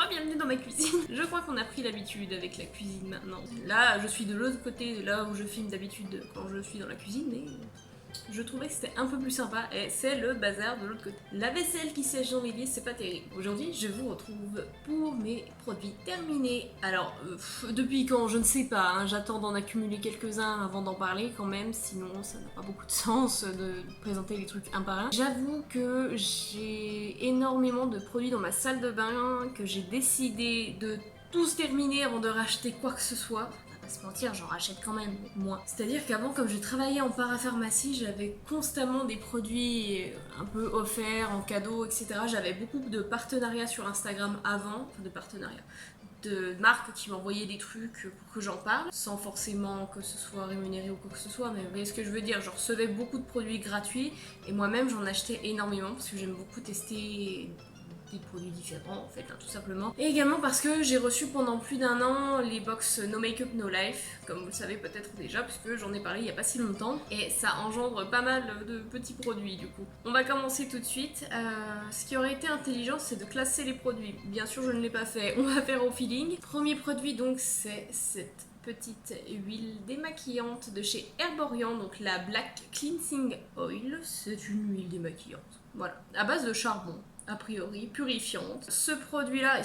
Bienvenue dans ma cuisine. Je crois qu'on a pris l'habitude avec la cuisine maintenant. Là, je suis de l'autre côté, là où je filme d'habitude quand je suis dans la cuisine, mais je trouvais que c'était un peu plus sympa et c'est le bazar de l'autre côté. La vaisselle qui sèche dans les lits, c'est pas terrible. Aujourd'hui, je vous retrouve pour mes produits terminés. Alors, depuis quand, je ne sais pas, hein, j'attends d'en accumuler quelques-uns avant d'en parler quand même, sinon ça n'a pas beaucoup de sens de présenter les trucs un par un. J'avoue que j'ai énormément de produits dans ma salle de bain, que j'ai décidé de tous terminer avant de racheter quoi que ce soit. Pas se mentir, j'en rachète quand même moins. C'est-à-dire qu'avant, comme je travaillais en parapharmacie, j'avais constamment des produits un peu offerts, en cadeau, etc. J'avais beaucoup de partenariats sur Instagram avant, enfin de partenariats, de marques qui m'envoyaient des trucs pour que j'en parle, sans forcément que ce soit rémunéré ou quoi que ce soit, mais vous voyez ce que je veux dire, je recevais beaucoup de produits gratuits, et moi-même j'en achetais énormément, parce que j'aime beaucoup tester des produits différents en fait, hein, tout simplement. Et également parce que j'ai reçu pendant plus d'un an les box No Makeup No Life, comme vous le savez peut-être déjà, puisque j'en ai parlé il y a pas si longtemps, et ça engendre pas mal de petits produits du coup. On va commencer tout de suite. Ce qui aurait été intelligent, c'est de classer les produits. Bien sûr, je ne l'ai pas fait, on va faire au feeling. Premier produit donc, c'est cette petite huile démaquillante de chez Herborian, donc la Black Cleansing Oil. C'est une huile démaquillante, voilà, à base de charbon, a priori, purifiante. Ce produit-là,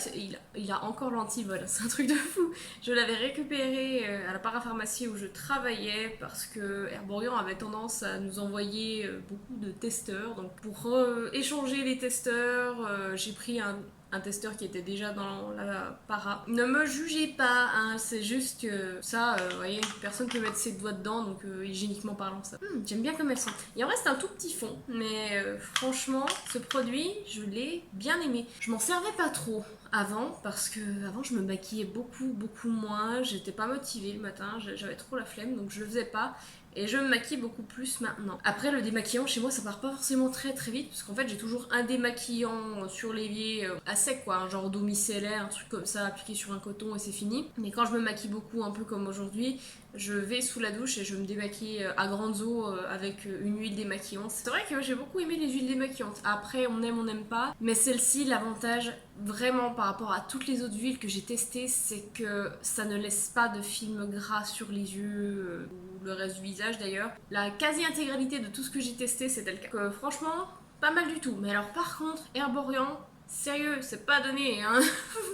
il a encore l'antivol, c'est un truc de fou. Je l'avais récupéré à la parapharmacie où je travaillais parce que Herborian avait tendance à nous envoyer beaucoup de testeurs. Donc pour échanger les testeurs, j'ai pris un testeur qui était déjà dans la para. Ne me jugez pas, hein, c'est juste que ça, vous voyez, personne peut mettre ses doigts dedans, donc hygiéniquement parlant, ça. J'aime bien comme elles sont. Il en reste un tout petit fond, mais franchement, ce produit, je l'ai bien aimé. Je m'en servais pas trop avant, parce que avant je me maquillais beaucoup moins, j'étais pas motivée le matin, j'avais trop la flemme, donc je le faisais pas. Et je me maquille beaucoup plus maintenant. Après, le démaquillant, chez moi, ça part pas forcément très vite, parce qu'en fait, j'ai toujours un démaquillant sur l'évier à sec, quoi, un genre d'eau micellaire, un truc comme ça, appliqué sur un coton et c'est fini. Mais quand je me maquille beaucoup, un peu comme aujourd'hui, je vais sous la douche et je me démaquille à grandes eaux avec une huile démaquillante. C'est vrai que j'ai beaucoup aimé les huiles démaquillantes. Après, on n'aime pas. Mais celle-ci, l'avantage vraiment par rapport à toutes les autres huiles que j'ai testées, c'est que ça ne laisse pas de film gras sur les yeux ou le reste du visage d'ailleurs. La quasi-intégralité de tout ce que j'ai testé, c'était le cas. Donc, franchement, pas mal du tout. Mais alors par contre, Herborian, sérieux, c'est pas donné, hein.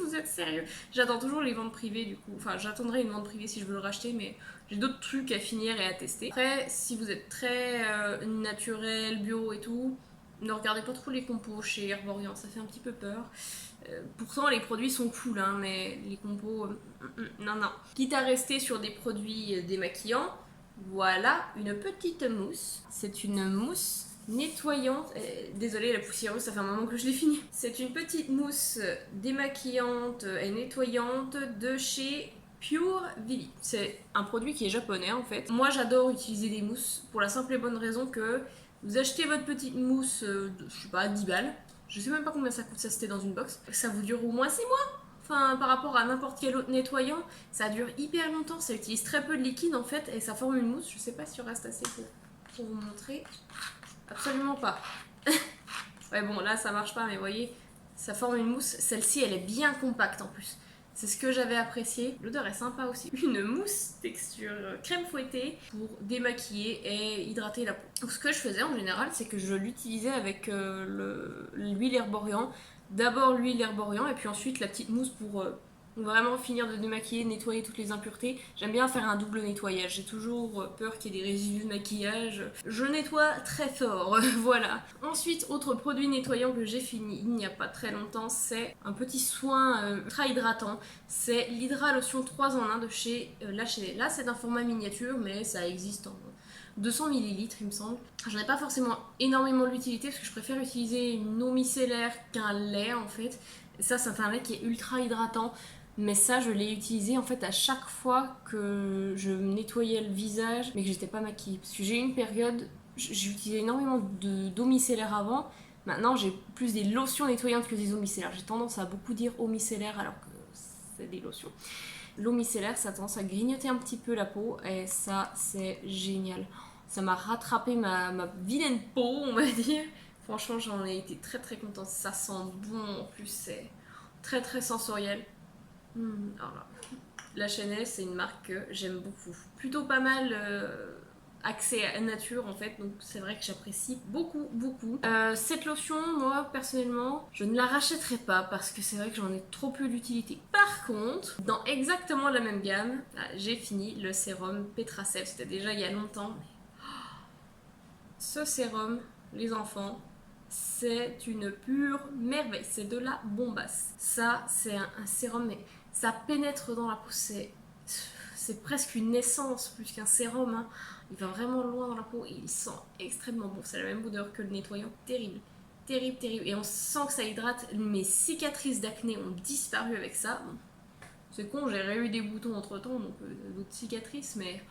Vous êtes sérieux? J'attends toujours les ventes privées du coup. Enfin, j'attendrai une vente privée si je veux le racheter, mais j'ai d'autres trucs à finir et à tester. Après, si vous êtes très naturel, bio et tout, ne regardez pas trop les compos chez Herborian, ça fait un petit peu peur. Pourtant, les produits sont cool, hein, mais les compos, non. Quitte à rester sur des produits démaquillants, voilà une petite mousse. C'est une mousse nettoyante. Désolée, la poussiéreuse, ça fait un moment que je l'ai fini. C'est une petite mousse démaquillante et nettoyante de chez Pure Vivi. C'est un produit qui est japonais en fait. Moi, j'adore utiliser des mousses pour la simple et bonne raison que vous achetez votre petite mousse, je sais pas, 10 balles. Je sais même pas combien ça coûte, ça c'était dans une box. Ça vous dure au moins 6 mois. Enfin, par rapport à n'importe quel autre nettoyant, ça dure hyper longtemps, ça utilise très peu de liquide en fait, et ça forme une mousse. Je sais pas si il reste assez pour vous montrer. Absolument pas. Ouais, bon, là ça marche pas, mais vous voyez, ça forme une mousse. Celle-ci, elle est bien compacte en plus. C'est ce que j'avais apprécié. L'odeur est sympa aussi. Une mousse texture crème fouettée pour démaquiller et hydrater la peau. Donc ce que je faisais en général, c'est que je l'utilisais avec l'huile Herborian. D'abord l'huile Herborian et puis ensuite la petite mousse pour vraiment finir de démaquiller, nettoyer toutes les impuretés. J'aime bien faire un double nettoyage. J'ai toujours peur qu'il y ait des résidus de maquillage. Je nettoie très fort, voilà. Ensuite, autre produit nettoyant que j'ai fini il n'y a pas très longtemps, c'est un petit soin ultra hydratant. C'est l'Hydra Lotion 3 en 1 de chez H&M. Là, c'est un format miniature, mais ça existe en 200 ml il me semble. J'en ai pas forcément énormément l'utilité parce que je préfère utiliser une eau micellaire qu'un lait en fait. Et ça, c'est un lait qui est ultra hydratant. Mais ça, je l'ai utilisé en fait à chaque fois que je nettoyais le visage mais que j'étais pas maquillée. Parce que j'ai eu une période, j'ai utilisé énormément d'eau micellaire avant. Maintenant, j'ai plus des lotions nettoyantes que des eaux micellaires. J'ai tendance à beaucoup dire eau micellaire alors que c'est des lotions. L'eau micellaire, ça a tendance à grignoter un petit peu la peau et ça, c'est génial. Ça m'a rattrapé ma vilaine peau, on va dire. Franchement, j'en ai été très contente. Ça sent bon, en plus, c'est très très sensoriel. Alors là, la Chanel, c'est une marque que j'aime beaucoup. Plutôt pas mal accès à nature en fait, donc c'est vrai que j'apprécie beaucoup beaucoup. Cette lotion, moi personnellement, je ne la rachèterai pas parce que c'est vrai que j'en ai trop peu d'utilité. Par contre, dans exactement la même gamme, j'ai fini le sérum Petracel. C'était déjà il y a longtemps. Ce sérum, les enfants, c'est une pure merveille. C'est de la bombasse. Ça, c'est un sérum, mais ça pénètre dans la peau. C'est presque une essence plus qu'un sérum. Hein. Il va vraiment loin dans la peau et il sent extrêmement bon. C'est la même odeur que le nettoyant. Terrible. Terrible, terrible. Et on sent que ça hydrate. Mes cicatrices d'acné ont disparu avec ça. Bon, c'est con, j'ai eu des boutons entre temps, donc d'autres cicatrices, mais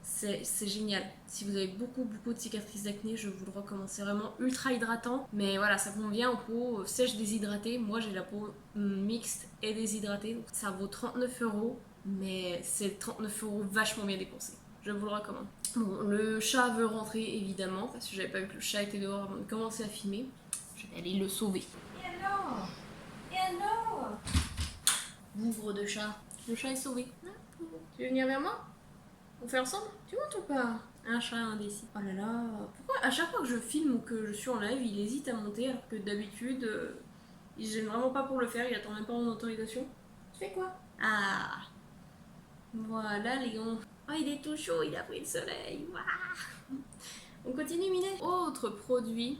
c'est génial. Si vous avez beaucoup de cicatrices d'acné, je vous le recommande. C'est vraiment ultra hydratant, mais voilà, ça convient aux peaux sèches déshydratées. Moi j'ai la peau mixte et déshydratée, donc ça vaut 39€, mais c'est 39€ vachement bien dépensé. Je vous le recommande. Bon, le chat veut rentrer évidemment, parce que j'avais pas vu que le chat était dehors avant de commencer à filmer. Je vais aller le sauver. Hello. Bouvre de chat. Le chat est sauvé. Tu veux venir vers moi? On fait ensemble? Tu montes ou pas? Un chat indécis. Oh là là. Pourquoi à chaque fois que je filme ou que je suis en live, il hésite à monter alors que d'habitude, il se gêne vraiment pas pour le faire, il attend même pas mon autorisation. Tu fais quoi? Ah. Voilà Léon. Oh, il est tout chaud, il a pris le soleil. Waouh. On continue, Minet. Autre produit.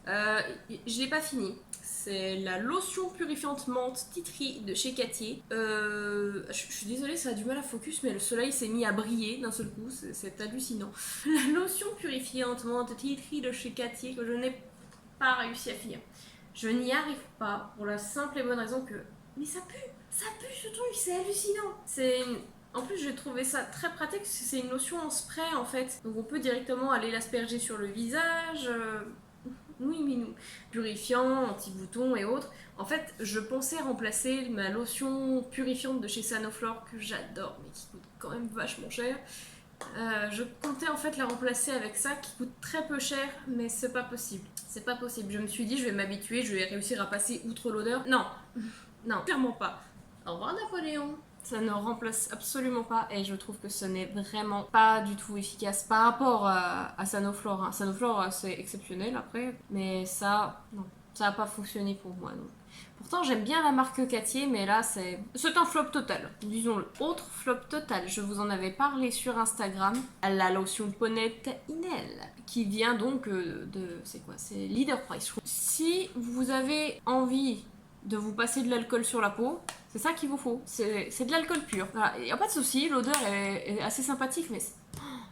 Je l'ai pas fini. C'est la lotion purifiante menthe Tea Tree de chez Cattier. Je suis désolée, ça a du mal à focus, mais le soleil s'est mis à briller d'un seul coup, c'est hallucinant. La lotion purifiante menthe Tea Tree de chez Cattier que je n'ai pas réussi à finir. Je n'y arrive pas pour la simple et bonne raison que... Mais ça pue ce truc, c'est hallucinant. En plus, j'ai trouvé ça très pratique parce que c'est une lotion en spray en fait. Donc on peut directement aller l'asperger sur le visage... Oui, minou. Purifiant, anti-bouton et autres. En fait, je pensais remplacer ma lotion purifiante de chez Sanoflore, que j'adore, mais qui coûte quand même vachement cher. Je comptais en fait la remplacer avec ça, qui coûte très peu cher, mais c'est pas possible. C'est pas possible. Je me suis dit, je vais m'habituer, je vais réussir à passer outre l'odeur. Non, non, clairement pas. Au revoir Napoléon. Ça ne remplace absolument pas et je trouve que ce n'est vraiment pas du tout efficace par rapport à Sanoflore. Hein. Sanoflore c'est exceptionnel après, mais ça, non, ça n'a pas fonctionné pour moi. Donc. Pourtant j'aime bien la marque Cattier, mais là c'est un flop total, disons-le. Autre flop total, je vous en avais parlé sur Instagram, la lotion Ponette Inel, qui vient donc c'est quoi? C'est Leader Price. Si vous avez envie de vous passer de l'alcool sur la peau, c'est ça qu'il vous faut, c'est de l'alcool pur. Voilà. Y a pas de souci, l'odeur est assez sympathique, mais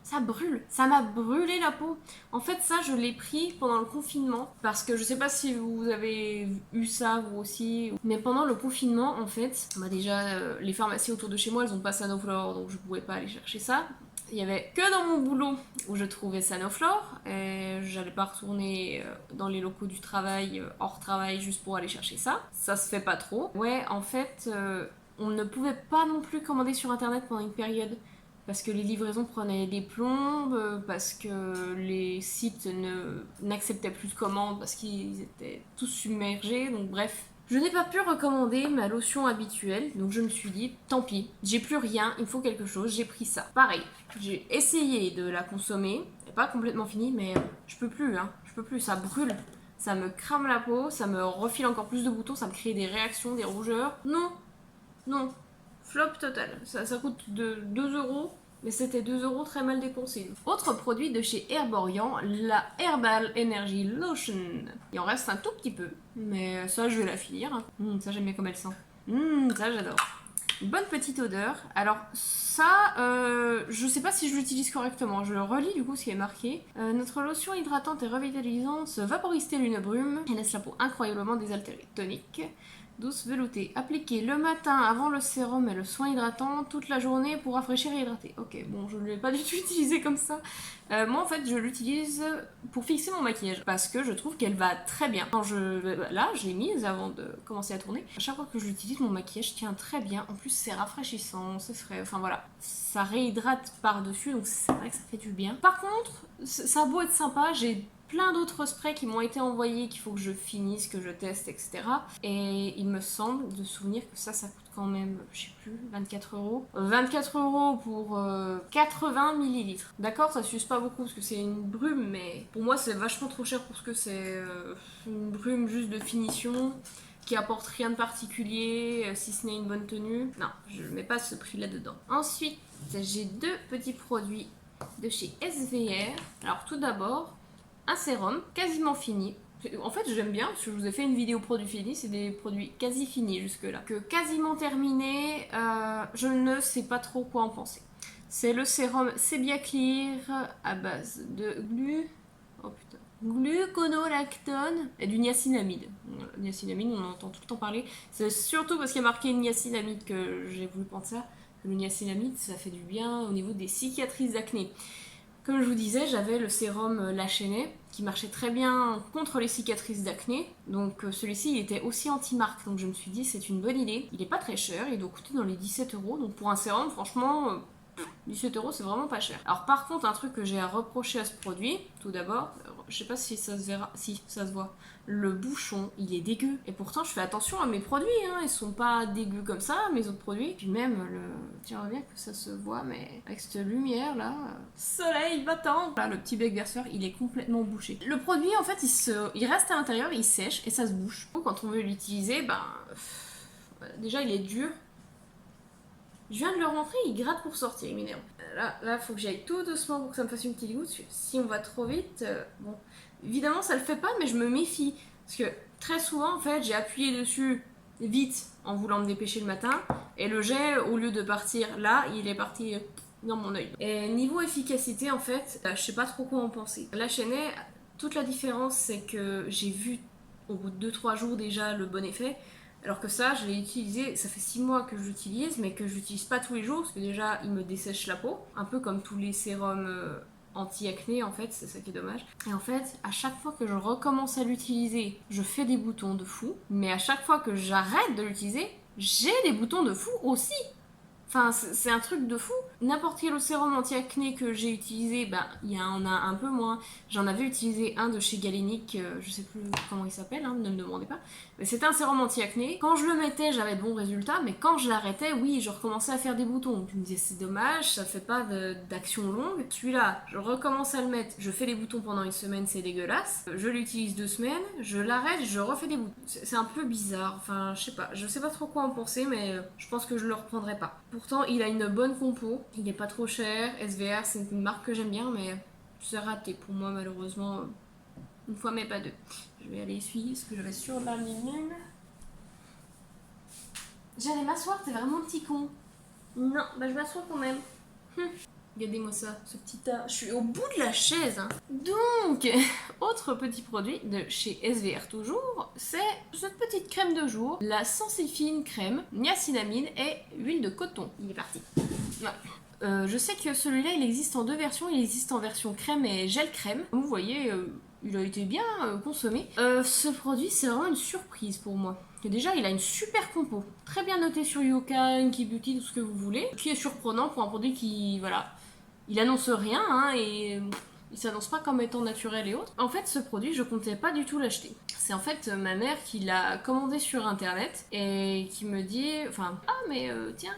ça brûle, ça m'a brûlé la peau. En fait, ça, je l'ai pris pendant le confinement, parce que je sais pas si vous avez eu ça, vous aussi, mais pendant le confinement, en fait, bah déjà, les pharmacies autour de chez moi, elles ont pas Sanoflore, donc je pouvais pas aller chercher ça. Il y avait que dans mon boulot où je trouvais Sanoflore, et j'allais pas retourner dans les locaux du travail, hors travail, juste pour aller chercher ça. Ça se fait pas trop. Ouais, en fait, on ne pouvait pas non plus commander sur internet pendant une période, parce que les livraisons prenaient des plombes, parce que les sites n'acceptaient plus de commandes, parce qu'ils étaient tous submergés, donc bref. Je n'ai pas pu recommander ma lotion habituelle, donc je me suis dit, tant pis, j'ai plus rien, il me faut quelque chose, j'ai pris ça. Pareil, j'ai essayé de la consommer, elle n'est pas complètement finie, mais je peux plus, ça brûle. Ça me crame la peau, ça me refile encore plus de boutons, ça me crée des réactions, des rougeurs. Non, flop total. Ça coûte 2€, mais c'était 2€ très mal dépensés. Autre produit de chez Herborian, la Herbal Energy Lotion. Il en reste un tout petit peu, mais ça je vais la finir. Ça j'aime bien comme elle sent. Ça j'adore. Une bonne petite odeur. Alors ça, je sais pas si je l'utilise correctement. Je relis du coup ce qui est marqué. Notre lotion hydratante et revitalisante se vaporise telle une brume et laisse la peau incroyablement désaltérée. Tonique. Douce veloutée. Appliquée le matin avant le sérum et le soin hydratant, toute la journée pour rafraîchir et hydrater. Ok, bon, je ne l'ai pas du tout utilisé comme ça. Moi, en fait, je l'utilise pour fixer mon maquillage parce que je trouve qu'elle va très bien. Là, je l'ai mise avant de commencer à tourner. À chaque fois que je l'utilise, mon maquillage tient très bien. En plus, c'est rafraîchissant, c'est frais. Enfin voilà, ça réhydrate par-dessus, donc c'est vrai que ça fait du bien. Par contre, ça a beau être sympa, j'ai plein d'autres sprays qui m'ont été envoyés, qu'il faut que je finisse, que je teste, etc. Et il me semble de souvenir que ça coûte quand même, je sais plus, 24 euros. 24 euros pour 80 millilitres. D'accord, ça s'use pas beaucoup parce que c'est une brume, mais pour moi c'est vachement trop cher pour ce que c'est. Une brume juste de finition qui apporte rien de particulier, si ce n'est une bonne tenue. Non, je mets pas ce prix là-dedans. Ensuite, j'ai deux petits produits de chez SVR. Alors tout d'abord, un sérum quasiment fini. En fait, j'aime bien parce que je vous ai fait une vidéo produits finis, c'est des produits quasi finis jusque-là. Que quasiment terminé, je ne sais pas trop quoi en penser. C'est le sérum Sebia Clear à base de gluconolactone et du niacinamide. Niacinamide, on en entend tout le temps parler. C'est surtout parce qu'il y a marqué niacinamide que j'ai voulu prendre ça. Le niacinamide, ça fait du bien au niveau des cicatrices d'acné. Comme je vous disais, j'avais le sérum La Chesnay qui marchait très bien contre les cicatrices d'acné. Donc celui-ci, il était aussi anti-marque. Donc je me suis dit, c'est une bonne idée. Il est pas très cher, il doit coûter dans les 17 euros. Donc pour un sérum, franchement, 17 euros, c'est vraiment pas cher. Alors par contre, un truc que j'ai à reprocher à ce produit, tout d'abord, je sais pas si ça se verra, si ça se voit, le bouchon, il est dégueu. Et pourtant, je fais attention à mes produits, hein. Ils sont pas dégueux comme ça, mes autres produits. Puis même, j'aimerais bien que ça se voit, mais avec cette lumière là, soleil battant. Là, le petit bec verseur, il est complètement bouché. Le produit, en fait, il reste à l'intérieur, il sèche et ça se bouche. Donc, quand on veut l'utiliser, déjà, il est dur. Je viens de le rentrer, il gratte pour sortir, il m'énerve. Là, faut que j'aille tout doucement pour que ça me fasse une petite goutte. Si on va trop vite, bon. Évidemment, ça le fait pas, mais je me méfie. Parce que très souvent, en fait, j'ai appuyé dessus vite en voulant me dépêcher le matin. Et le jet, au lieu de partir là, il est parti dans mon œil. Et niveau efficacité, en fait, je sais pas trop quoi en penser. La Chesnay, toute la différence, c'est que j'ai vu au bout de 2-3 jours déjà le bon effet. Alors que ça, je l'ai utilisé, ça fait 6 mois que je l'utilise, mais que je l'utilise pas tous les jours, parce que déjà, il me dessèche la peau, un peu comme tous les sérums anti-acné, en fait, c'est ça qui est dommage. Et en fait, à chaque fois que je recommence à l'utiliser, je fais des boutons de fou, mais à chaque fois que j'arrête de l'utiliser, j'ai des boutons de fou aussi. Enfin, c'est un truc de fou. N'importe quel sérum anti-acné que j'ai utilisé, il y en a un peu moins. J'en avais utilisé un de chez Galénic, je sais plus comment il s'appelle, hein, ne me demandez pas. Mais c'était un sérum anti-acné. Quand je le mettais, j'avais de bons résultats, mais quand je l'arrêtais, oui, je recommençais à faire des boutons. Donc je me disais, c'est dommage, ça fait pas d'action longue. Celui-là, je recommence à le mettre, je fais des boutons pendant une semaine, c'est dégueulasse. Je l'utilise 2 semaines, je l'arrête, je refais des boutons. C'est un peu bizarre, enfin, je sais pas trop quoi en penser, mais je pense que je le reprendrai pas. Pourtant, il a une bonne compo, il est pas trop cher. SVR, c'est une marque que j'aime bien, mais c'est raté pour moi, malheureusement. Une fois, mais pas deux. Je vais aller essuyer ce que j'avais sur la ligne. J'allais m'asseoir, t'es vraiment petit con. Non, je m'assois quand même. Regardez-moi ça, ce petit tas. Je suis au bout de la chaise. Hein. Donc, autre petit produit de chez SVR toujours, c'est cette petite crème de jour, la Sensifine crème, niacinamide et huile de coton. Il est parti. Ouais. Je sais que celui-là, il existe en 2 versions. Il existe en version crème et gel crème. Vous voyez, il a été bien consommé. Ce produit, c'est vraiment une surprise pour moi. Déjà, il a une super compo. Très bien noté sur Yoka, Inky Beauty, tout ce que vous voulez. Qui est surprenant pour un produit qui, voilà, il annonce rien, hein, et il s'annonce pas comme étant naturel et autres. En fait, ce produit, je comptais pas du tout l'acheter. C'est en fait ma mère qui l'a commandé sur internet et qui me dit, tiens,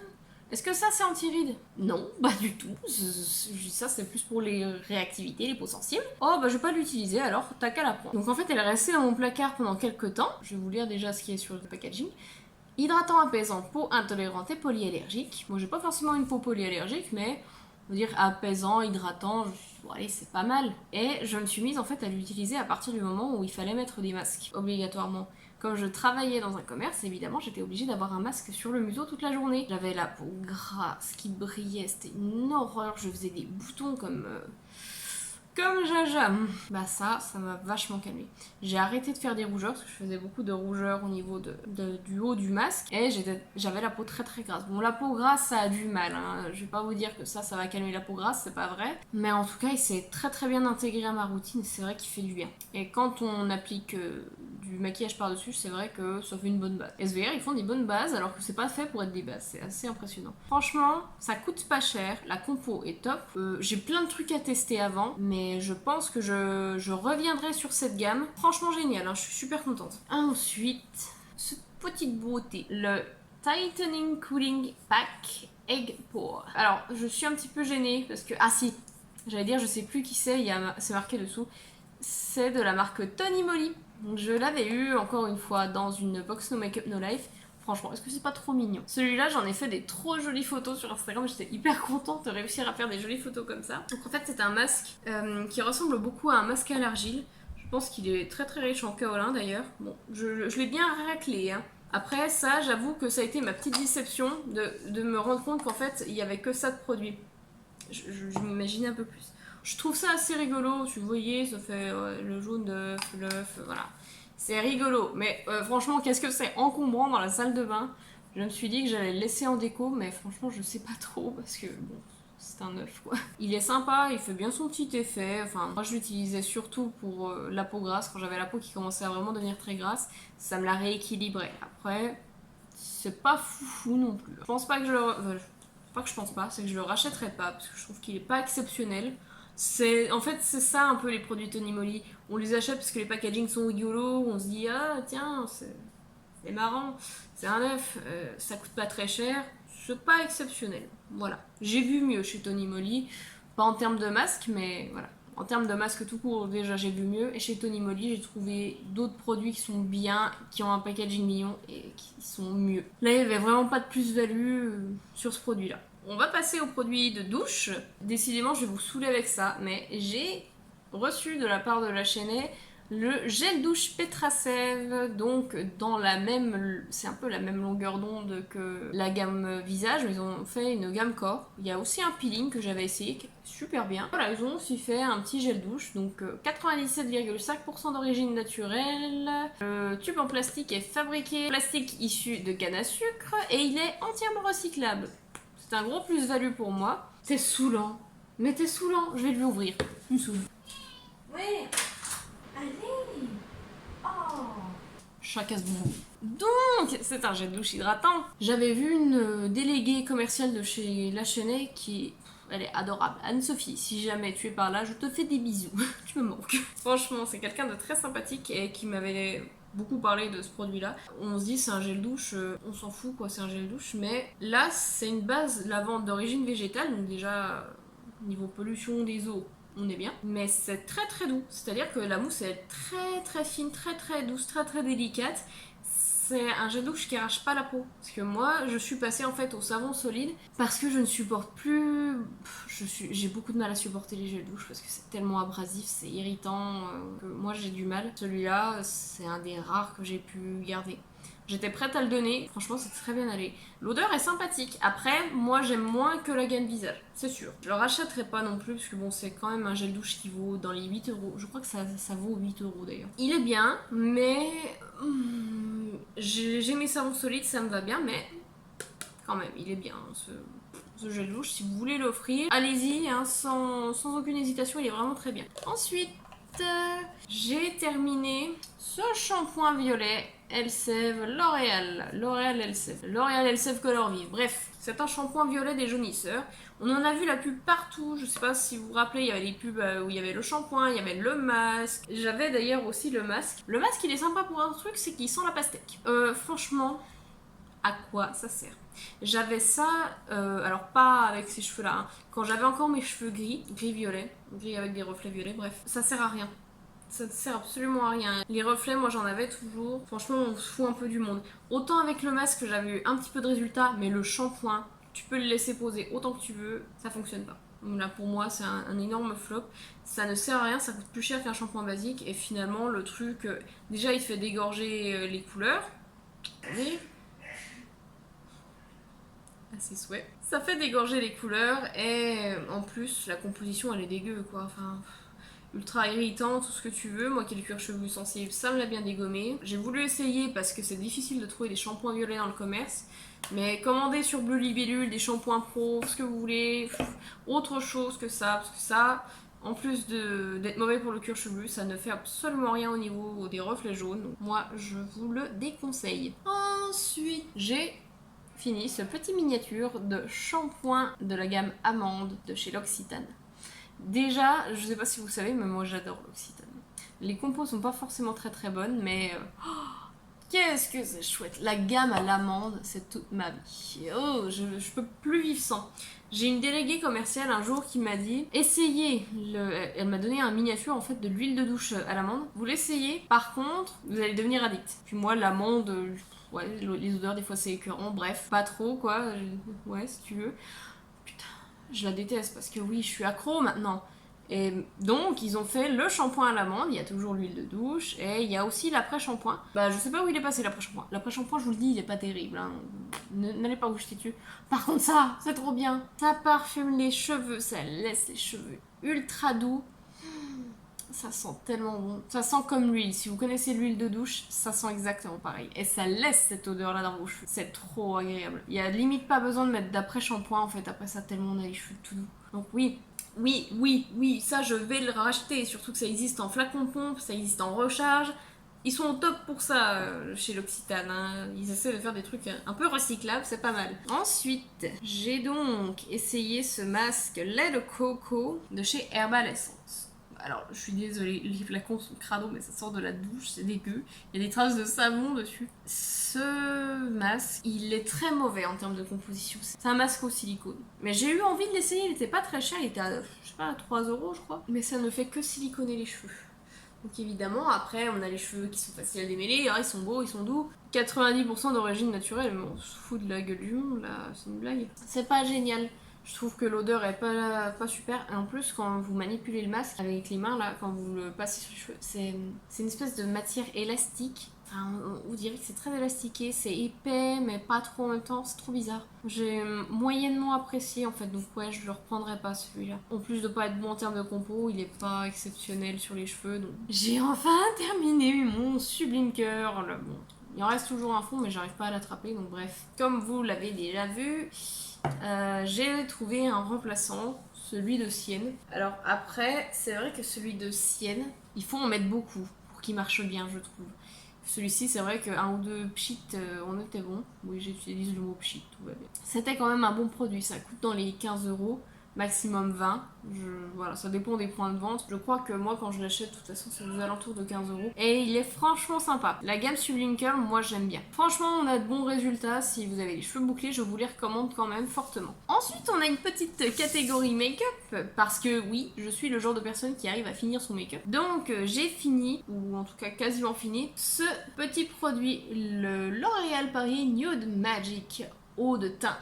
est-ce que ça c'est anti-rides? Non, pas du tout. Ça c'est plus pour les réactivités, les peaux sensibles. Je vais pas l'utiliser alors, t'as qu'à la prendre. Donc en fait, elle est restée dans mon placard pendant quelques temps. Je vais vous lire déjà ce qui est sur le packaging. Hydratant, apaisant, peau intolérante et polyallergique. Moi, j'ai pas forcément une peau polyallergique, mais on va dire apaisant, hydratant, bon allez, c'est pas mal. Et je me suis mise en fait à l'utiliser à partir du moment où il fallait mettre des masques, obligatoirement. Comme je travaillais dans un commerce, évidemment, j'étais obligée d'avoir un masque sur le museau toute la journée. J'avais la peau grasse qui brillait, c'était une horreur. Je faisais des boutons comme Jaja. Ça m'a vachement calmée. J'ai arrêté de faire des rougeurs parce que je faisais beaucoup de rougeurs au niveau du haut du masque et j'avais la peau très très grasse. Bon, la peau grasse, ça a du mal, hein. Je vais pas vous dire que ça va calmer la peau grasse, c'est pas vrai. Mais en tout cas, il s'est très très bien intégré à ma routine et c'est vrai qu'il fait du bien. Et quand on applique du du maquillage par-dessus, c'est vrai que ça fait une bonne base. SVR, ils font des bonnes bases alors que c'est pas fait pour être des bases, c'est assez impressionnant. Franchement, ça coûte pas cher, la compo est top. J'ai plein de trucs à tester avant, mais je pense que je reviendrai sur cette gamme. Franchement génial, hein, je suis super contente. Ensuite, cette petite beauté, le Tightening Cooling Pack Egg Pour. Alors, je suis un petit peu gênée parce que... Ah si, j'allais dire, je sais plus qui c'est, c'est marqué dessous. C'est de la marque Tony Moly. Je l'avais eu encore une fois dans une box No Makeup No Life. Franchement, est-ce que c'est pas trop mignon? Celui-là, j'en ai fait des trop jolies photos sur Instagram. J'étais hyper contente de réussir à faire des jolies photos comme ça. Donc en fait, c'est un masque qui ressemble beaucoup à un masque à l'argile. Je pense qu'il est très très riche en kaolin d'ailleurs. Bon, je l'ai bien raclé, hein. Après ça, j'avoue que ça a été ma petite déception de me rendre compte qu'en fait, il y avait que ça de produit. Je m'imaginais un peu plus. Je trouve ça assez rigolo, vous voyez, ça fait le jaune d'œuf, l'œuf, voilà. C'est rigolo, mais franchement, qu'est-ce que c'est encombrant dans la salle de bain? Je me suis dit que j'allais le laisser en déco, mais franchement, je sais pas trop, parce que bon, c'est un œuf quoi. Il est sympa, il fait bien son petit effet, enfin, moi je l'utilisais surtout pour la peau grasse, quand j'avais la peau qui commençait à vraiment devenir très grasse, ça me la rééquilibrait. Après, c'est pas foufou non plus. Je pense pas que je le... pas que je pense pas, c'est que je le rachèterai pas, parce que je trouve qu'il est pas exceptionnel. En fait, c'est ça un peu les produits Tony Moly. On les achète parce que les packagings sont rigolos, on se dit ah tiens, c'est marrant, c'est un œuf, ça coûte pas très cher, c'est pas exceptionnel. Voilà. J'ai vu mieux chez Tony Moly, pas en termes de masque, mais voilà. En termes de masque tout court, déjà j'ai vu mieux. Et chez Tony Moly, j'ai trouvé d'autres produits qui sont bien, qui ont un packaging mignon et qui sont mieux. Là, il n'y avait vraiment pas de plus-value sur ce produit-là. On va passer aux produits de douche. Décidément, je vais vous saouler avec ça, mais j'ai reçu de la part de la chaîne le gel douche Petrasève, donc dans la même, c'est un peu la même longueur d'onde que la gamme visage, mais ils ont fait une gamme corps. Il y a aussi un peeling que j'avais essayé, qui est super bien. Voilà, ils ont aussi fait un petit gel douche, donc 97,5% d'origine naturelle. Le tube en plastique est fabriqué plastique issu de canne à sucre et il est entièrement recyclable. C'est un gros plus-value pour moi. T'es saoulant, mais t'es saoulant, je vais lui ouvrir. Tu me saoules. Ouais. Allez! Oh! Chat casse-bonbon. Donc, c'est un gel douche hydratant. J'avais vu une déléguée commerciale de chez La Chesnais qui... Elle est adorable. Anne-Sophie, si jamais tu es par là, je te fais des bisous. Tu me manques. Franchement, c'est quelqu'un de très sympathique et qui m'avait beaucoup parlé de ce produit-là. On se dit c'est un gel douche, on s'en fout quoi, c'est un gel douche. Mais là, c'est une base lavande d'origine végétale, donc déjà, niveau pollution des eaux, on est bien, mais c'est très très doux, c'est-à-dire que la mousse est très très fine, très très douce, très très délicate. C'est un gel douche qui arrache pas la peau, parce que moi je suis passée en fait au savon solide parce que je ne supporte plus, j'ai beaucoup de mal à supporter les gels douche parce que c'est tellement abrasif, c'est irritant, que moi j'ai du mal. Celui-là c'est un des rares que j'ai pu garder. J'étais prête à le donner, franchement c'est très bien allé. L'odeur est sympathique, après moi j'aime moins que la gamme visage, c'est sûr. Je le rachèterai pas non plus parce que bon c'est quand même un gel douche qui vaut dans les 8 euros, je crois que ça vaut 8 euros d'ailleurs. Il est bien, mais j'ai mes savons solides, ça me va bien, mais quand même il est bien ce gel douche. Si vous voulez l'offrir, allez-y hein, sans aucune hésitation, il est vraiment très bien. Ensuite, j'ai terminé ce shampoing violet Elseve L'Oréal Elseve Color Vive. Bref, c'est un shampoing violet des jaunisseurs. On en a vu la pub partout. Je sais pas si vous vous rappelez, il y avait des pubs où il y avait le shampoing, il y avait le masque. J'avais d'ailleurs aussi le masque. Le masque, il est sympa pour un truc, c'est qu'il sent la pastèque. Franchement, à quoi ça sert? J'avais ça, alors pas avec ces cheveux-là, hein. Quand j'avais encore mes cheveux gris-violet, gris avec des reflets violets, bref, ça sert à rien. Ça ne sert absolument à rien. Les reflets, moi j'en avais toujours. Franchement, on se fout un peu du monde. Autant avec le masque, j'avais eu un petit peu de résultat, mais le shampoing, tu peux le laisser poser autant que tu veux, ça fonctionne pas. Là pour moi, c'est un énorme flop. Ça ne sert à rien, ça coûte plus cher qu'un shampoing basique. Et finalement, le truc, déjà il fait dégorger les couleurs. Attendez. À ses souhaits. Ça fait dégorger les couleurs et en plus, la composition elle est dégueu quoi. Enfin. Ultra irritant, tout ce que tu veux. Moi qui ai le cuir chevelu sensible, ça me l'a bien dégommé. J'ai voulu essayer parce que c'est difficile de trouver des shampoings violets dans le commerce. Mais commandez sur Bleu Libellule des shampoings pro, ce que vous voulez, autre chose que ça, parce que ça, En plus d'être mauvais pour le cuir chevelu, ça ne fait absolument rien au niveau des reflets jaunes. Donc moi, je vous le déconseille. Ensuite, j'ai fini ce petit miniature de shampoing de la gamme Amande de chez L'Occitane. Déjà, je sais pas si vous savez, mais moi j'adore L'Occitane. Les compos sont pas forcément très très bonnes, mais qu'est-ce que c'est chouette. La gamme à l'amande, c'est toute ma vie. Oh, je peux plus vivre sans. J'ai une déléguée commerciale un jour qui m'a dit essayez elle m'a donné un miniature en fait de l'huile de douche à l'amande. Vous l'essayez, par contre, vous allez devenir addict. Puis moi, l'amande, ouais, les odeurs des fois c'est écœurant, bref, pas trop quoi. Ouais, si tu veux. Putain, je la déteste parce que oui, je suis accro maintenant. Et donc, ils ont fait le shampoing à l'amande, il y a toujours l'huile de douche, et il y a aussi l'après-shampoing. Bah, je sais pas où il est passé l'après-shampoing. L'après-shampoing, je vous le dis, il est pas terrible, hein. N'allez pas vous jeter dessus. Par contre, ça, c'est trop bien. Ça parfume les cheveux, ça laisse les cheveux ultra doux. Ça sent tellement bon. Ça sent comme l'huile. Si vous connaissez l'huile de douche, ça sent exactement pareil. Et ça laisse cette odeur-là dans vos cheveux. C'est trop agréable. Il y a limite pas besoin de mettre d'après-shampoing, en fait. Après ça, tellement on a les cheveux tout doux. Donc oui, ça je vais le racheter, surtout que ça existe en flacon pompe, ça existe en recharge. Ils sont au top pour ça chez L'Occitane, hein. Ils essaient de faire des trucs un peu recyclables, c'est pas mal. Ensuite, j'ai donc essayé ce masque lait de coco de chez Herbal Essence. Alors, je suis désolée, les flacons sont crado, mais ça sort de la douche, c'est dégueu. Il y a des traces de savon dessus. Ce masque, il est très mauvais en termes de composition. C'est un masque au silicone. Mais j'ai eu envie de l'essayer, il était pas très cher, il était à, je sais pas, à 3 € je crois. Mais ça ne fait que siliconer les cheveux. Donc évidemment, après, on a les cheveux qui sont faciles à démêler, ils sont beaux, ils sont doux. 90% d'origine naturelle, mais on se fout de la gueule du monde, là, c'est une blague. C'est pas génial. Je trouve que l'odeur est pas super. Et en plus, quand vous manipulez le masque avec les mains, là, quand vous le passez sur les cheveux, c'est une espèce de matière élastique. Enfin, on dirait que c'est très élastiqué, c'est épais, mais pas trop en même temps, c'est trop bizarre. J'ai moyennement apprécié en fait, donc ouais, je le reprendrai pas celui-là. En plus de pas être bon en termes de compo, il est pas exceptionnel sur les cheveux, donc j'ai enfin terminé mon sublime cœur. Bon, il en reste toujours un fond, mais j'arrive pas à l'attraper, donc bref. Comme vous l'avez déjà vu, j'ai trouvé un remplaçant, celui de Sienne. Alors après, c'est vrai que celui de Sienne, il faut en mettre beaucoup pour qu'il marche bien, je trouve. Celui-ci, c'est vrai qu'un ou deux pchit, on était bon. Oui, j'utilise le mot pchit, tout va bien. C'était quand même un bon produit, ça coûte dans les 15 €, maximum 20. Voilà, ça dépend des points de vente. Je crois que moi, quand je l'achète, de toute façon, c'est aux alentours de 15 €. Et il est franchement sympa. La gamme Sublime Curl, moi, j'aime bien. Franchement, on a de bons résultats. Si vous avez les cheveux bouclés, je vous les recommande quand même fortement. Ensuite, on a une petite catégorie make-up. Parce que oui, je suis le genre de personne qui arrive à finir son make-up. Donc, j'ai fini, ou en tout cas quasiment fini, ce petit produit, le L'Oréal Paris Nude Magic eau de teint.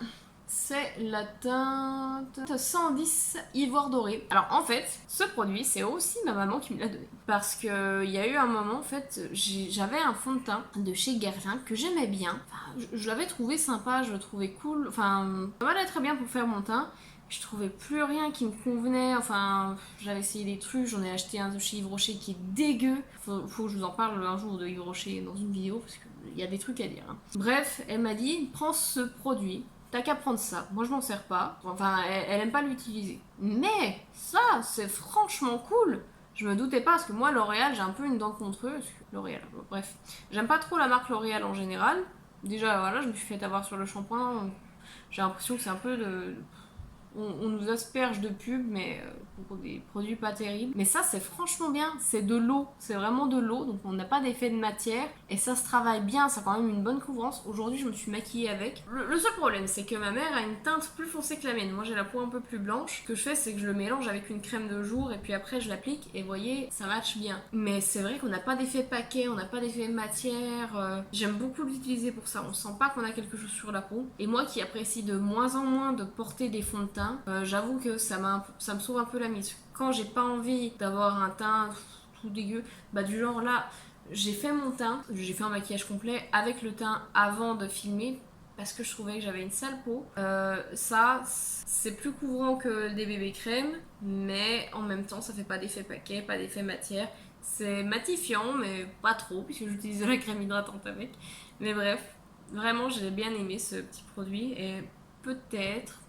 C'est la teinte 110 ivoire doré. Alors en fait, ce produit, c'est aussi ma maman qui me l'a donné. Parce que il y a eu un moment, en fait, j'avais un fond de teint de chez Guerlain que j'aimais bien. Enfin, je l'avais trouvé sympa, je le trouvais cool. Enfin, ça m'allait très bien pour faire mon teint. Je trouvais plus rien qui me convenait. Enfin, j'avais essayé des trucs. J'en ai acheté un de chez Yves Rocher qui est dégueu. Faut que je vous en parle un jour de Yves Rocher dans une vidéo parce qu'il y a des trucs à dire, hein. Bref, elle m'a dit prends ce produit. T'as qu'à prendre ça. Moi, je m'en sers pas. Enfin, elle aime pas l'utiliser. Mais ça, c'est franchement cool. Je me doutais pas parce que moi, L'Oréal, j'ai un peu une dent contre eux. L'Oréal, bref. J'aime pas trop la marque L'Oréal en général. Déjà, voilà, je me suis fait avoir sur le shampoing. J'ai l'impression que c'est un peu de... On nous asperge de pub, mais pour des produits pas terribles. Mais ça, c'est franchement bien. C'est de l'eau. C'est vraiment de l'eau. Donc, on n'a pas d'effet de matière. Et ça se travaille bien. Ça a quand même une bonne couvrance. Aujourd'hui, je me suis maquillée avec. Le seul problème, c'est que ma mère a une teinte plus foncée que la mienne. Moi, j'ai la peau un peu plus blanche. Ce que je fais, c'est que je le mélange avec une crème de jour. Et puis après, je l'applique. Et vous voyez, ça match bien. Mais c'est vrai qu'on n'a pas d'effet paquet. On n'a pas d'effet matière. J'aime beaucoup l'utiliser pour ça. On sent pas qu'on a quelque chose sur la peau. Et moi qui apprécie de moins en moins de porter des fonds de teint, j'avoue que ça me sauve un peu la mise. Quand j'ai pas envie d'avoir un teint tout dégueu, bah du genre là, j'ai fait mon teint, j'ai fait un maquillage complet avec le teint avant de filmer parce que je trouvais que j'avais une sale peau. Ça, c'est plus couvrant que des bébés crèmes, mais en même temps, ça fait pas d'effet paquet, pas d'effet matière. C'est matifiant, mais pas trop, puisque j'utilise de la crème hydratante avec. Mais bref, vraiment, j'ai bien aimé ce petit produit et peut-être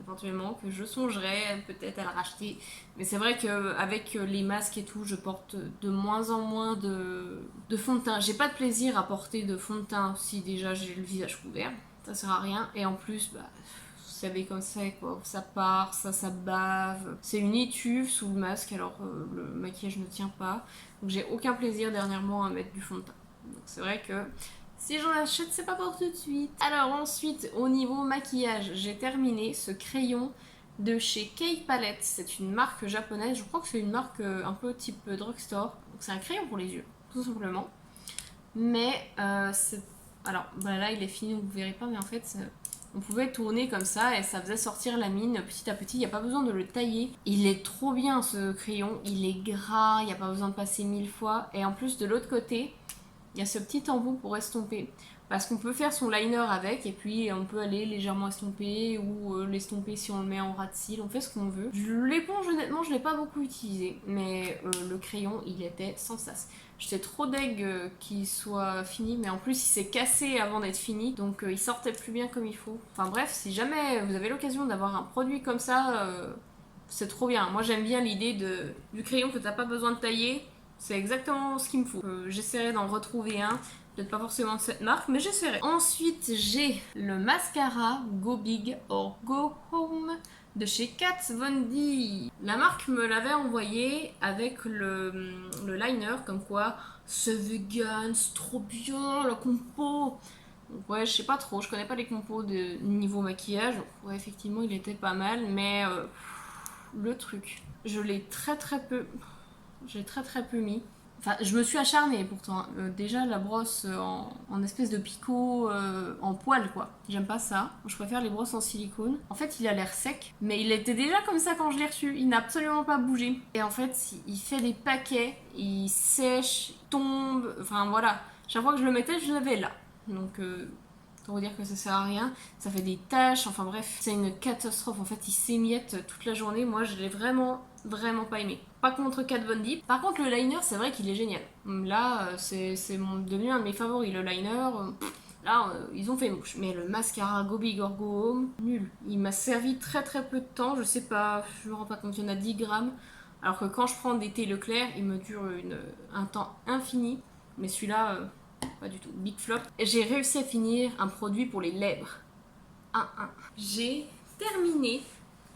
éventuellement, que je songerais peut-être à la racheter. Mais c'est vrai qu'avec les masques et tout, je porte de moins en moins de fond de teint. J'ai pas de plaisir à porter de fond de teint si déjà j'ai le visage couvert. Ça sert à rien. Et en plus, bah, vous savez comme ça, quoi. Ça part, ça bave. C'est une étuve sous le masque, alors le maquillage ne tient pas. Donc j'ai aucun plaisir dernièrement à mettre du fond de teint. Donc c'est vrai que si j'en achète, c'est pas pour tout de suite. Alors ensuite, au niveau maquillage, j'ai terminé ce crayon de chez Kei Palette. C'est une marque japonaise, je crois que c'est une marque un peu type drugstore. Donc c'est un crayon pour les yeux, tout simplement. Mais c'est... Alors voilà, là il est fini, vous verrez pas, mais en fait... On pouvait tourner comme ça et ça faisait sortir la mine petit à petit, il n'y a pas besoin de le tailler. Il est trop bien ce crayon, il est gras, il n'y a pas besoin de passer 1000 fois. Et en plus de l'autre côté, il y a ce petit embout pour estomper. Parce qu'on peut faire son liner avec et puis on peut aller légèrement estomper ou l'estomper si on le met en ras de cils, on fait ce qu'on veut. L'éponge honnêtement je l'ai pas beaucoup utilisé, mais le crayon il était sans sas. J'étais trop deg qu'il soit fini, mais en plus il s'est cassé avant d'être fini, donc il sortait plus bien comme il faut. Enfin bref, si jamais vous avez l'occasion d'avoir un produit comme ça, c'est trop bien. Moi j'aime bien l'idée du crayon que t'as pas besoin de tailler, c'est exactement ce qu'il me faut. J'essaierai d'en retrouver un. Peut-être pas forcément de cette marque, mais j'essaierai. Ensuite, j'ai le mascara Go Big or Go Home de chez Kat Von D. La marque me l'avait envoyé avec le liner, comme quoi c'est vegan, c'est trop bien, la compo. Donc ouais, je sais pas trop, je connais pas les compos de niveau maquillage. Donc ouais, effectivement, il était pas mal, mais le truc, je l'ai très peu... J'ai très peu mis. Enfin, je me suis acharnée pourtant. Déjà, la brosse en espèce de picot en poil, quoi. J'aime pas ça. Je préfère les brosses en silicone. En fait, il a l'air sec, mais il était déjà comme ça quand je l'ai reçu. Il n'a absolument pas bougé. Et en fait, il fait des paquets, il sèche, il tombe. Enfin, voilà. Chaque fois que je le mettais, je l'avais là. Donc, pour vous dire que ça sert à rien. Ça fait des taches. Enfin, bref, c'est une catastrophe. En fait, il s'émiette toute la journée. Moi, je l'ai vraiment pas aimé. Pas contre Kat Von D. Par contre, le liner, c'est vrai qu'il est génial. Là, c'est devenu un de mes favoris. Le liner, là, ils ont fait mouche. Mais le mascara Go Big or Go Home, nul. Il m'a servi très peu de temps. Je sais pas, je me rends pas compte, il y en a 10 grammes. Alors que quand je prends des thés Leclerc, il me dure un temps infini. Mais celui-là, pas du tout. Big flop. J'ai réussi à finir un produit pour les lèvres. J'ai terminé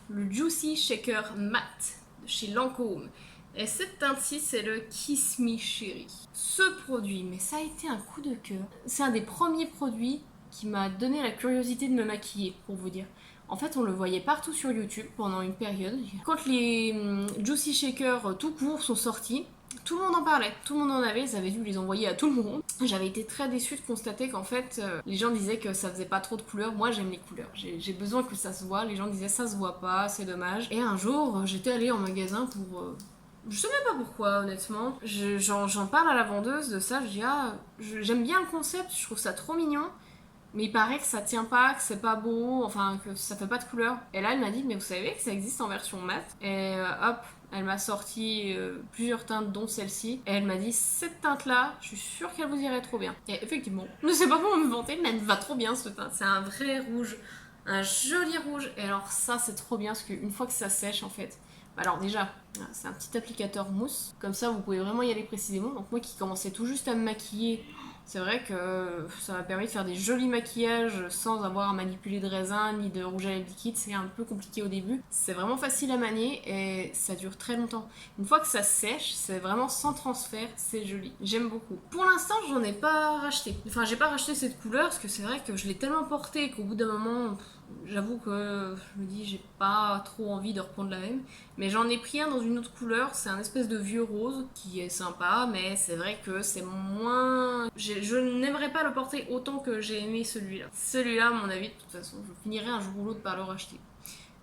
le Juicy Shaker Matte chez Lancôme. Et cette teinte-ci, c'est le Kiss Me Cherry. Ce produit, mais ça a été un coup de cœur. C'est un des premiers produits qui m'a donné la curiosité de me maquiller, pour vous dire. En fait, on le voyait partout sur YouTube pendant une période. Quand les Juicy Shakers tout court sont sortis, tout le monde en parlait, tout le monde en avait, ils avaient dû les envoyer à tout le monde. J'avais été très déçue de constater qu'en fait, les gens disaient que ça faisait pas trop de couleurs. Moi, j'aime les couleurs, j'ai besoin que ça se voit. Les gens disaient ça se voit pas, c'est dommage. Et un jour, j'étais allée en magasin pour... je sais même pas pourquoi, honnêtement. J'en parle à la vendeuse de ça, je dis j'aime bien le concept, je trouve ça trop mignon. Mais il paraît que ça tient pas, que c'est pas beau, enfin que ça fait pas de couleur. Et là, elle m'a dit, mais vous savez que ça existe en version mat. Et hop, elle m'a sorti plusieurs teintes, dont celle-ci. Et elle m'a dit, cette teinte-là, je suis sûre qu'elle vous irait trop bien. Et effectivement, je ne sais pas comment me vanter, mais elle me va trop bien cette teinte. C'est un vrai rouge, un joli rouge. Et alors ça, c'est trop bien, parce qu'une fois que ça sèche, en fait... Alors déjà, c'est un petit applicateur mousse. Comme ça, vous pouvez vraiment y aller précisément. Donc moi qui commençais tout juste à me maquiller... C'est vrai que ça m'a permis de faire des jolis maquillages sans avoir à manipuler de raisin ni de rouge à lèvres liquide. C'est un peu compliqué au début. C'est vraiment facile à manier et ça dure très longtemps. Une fois que ça sèche, c'est vraiment sans transfert, c'est joli. J'aime beaucoup. Pour l'instant, j'en ai pas racheté. Enfin, j'ai pas racheté cette couleur parce que c'est vrai que je l'ai tellement portée qu'au bout d'un moment... J'avoue que je me dis j'ai pas trop envie de reprendre la même, mais j'en ai pris un dans une autre couleur, c'est un espèce de vieux rose qui est sympa, mais c'est vrai que c'est moins... Je n'aimerais pas le porter autant que j'ai aimé celui-là. Celui-là, à mon avis, de toute façon, je finirai un jour ou l'autre par le racheter.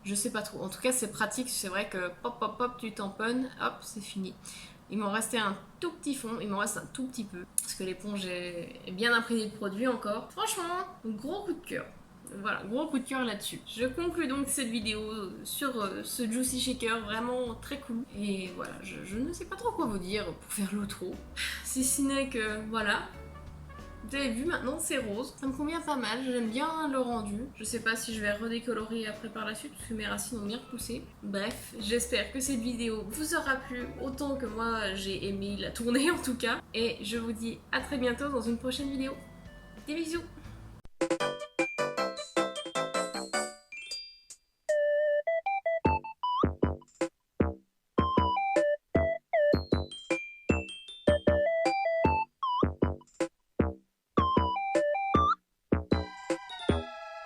Je sais pas trop. En tout cas, c'est pratique, c'est vrai que pop, tu tamponnes, hop, c'est fini. Il m'en restait un tout petit fond, il m'en reste un tout petit peu, parce que l'éponge est bien imprégnée de produit encore. Franchement, gros coup de cœur. Voilà, gros coup de cœur là-dessus. Je conclue donc cette vidéo sur ce Juicy Shaker, vraiment très cool. Et voilà, je ne sais pas trop quoi vous dire pour faire l'outro. Si ce n'est que, voilà, Vous avez vu, maintenant c'est rose. Ça me convient pas mal, j'aime bien le rendu. Je sais pas si je vais redécolorer après par la suite parce que mes racines ont bien repoussé. Bref, j'espère que cette vidéo vous aura plu autant que moi j'ai aimé la tourner en tout cas. Et je vous dis à très bientôt dans une prochaine vidéo. Des bisous!